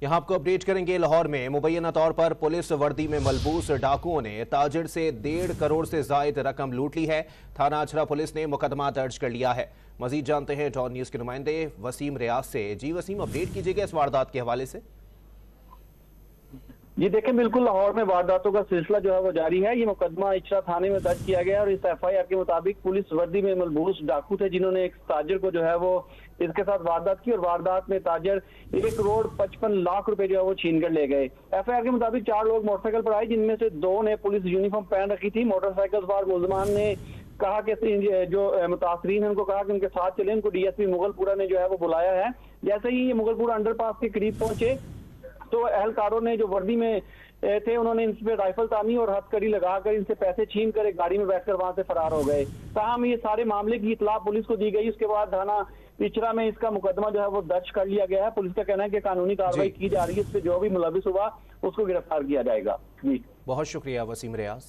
यहाँ आपको अपडेट करेंगे। लाहौर में मुबैना तौर पर पुलिस वर्दी में मलबूस डाकुओं ने ताजिर से 1.5 करोड़ से जायद रकम लूट ली है। थाना अछरा पुलिस ने मुकदमा दर्ज कर लिया है। मजीद जानते हैं डॉन न्यूज के नुमाइंदे वसीम रियाज से। जी वसीम, अपडेट कीजिएगा इस वारदात के हवाले से। जी देखें, बिल्कुल लाहौर में वारदातों का सिलसिला जो है वो जारी है। ये मुकदमा इचरा थाने में दर्ज किया गया और इस एफआईआर के मुताबिक पुलिस वर्दी में मलबूस डाकू थे जिन्होंने एक ताजिर को जो है वो इसके साथ वारदात की और वारदात में ताजिर 1 करोड़ 55 लाख रुपए जो है वो छीन कर ले गए। एफआईआर के मुताबिक 4 लोग मोटरसाइकिल पर आए, जिनमें से 2 ने पुलिस यूनिफॉर्म पहन रखी थी। मोटरसाइकिल सवार मुलजमान ने कहा कि जो मुतासरीन है उनको कहा कि उनके साथ चले। उनको डीएसपी मुगलपुरा ने जो है वो बुलाया है। जैसे ही ये मुगलपुरा अंडरपास के करीब पहुंचे तो एहलकारों ने जो वर्दी में थे उन्होंने इन पे राइफल तानी और हथकड़ी लगाकर इनसे पैसे छीन कर एक गाड़ी में बैठकर वहां से फरार हो गए। ताहम ये सारे मामले की इतला पुलिस को दी गई। उसके बाद थाना इचरा में इसका मुकदमा जो है वो दर्ज कर लिया गया है। पुलिस का कहना है कि कानूनी कार्रवाई की जा रही है। इस पे जो भी मुलविस हुआ उसको गिरफ्तार किया जाएगा। जी बहुत शुक्रिया वसीम रियाज।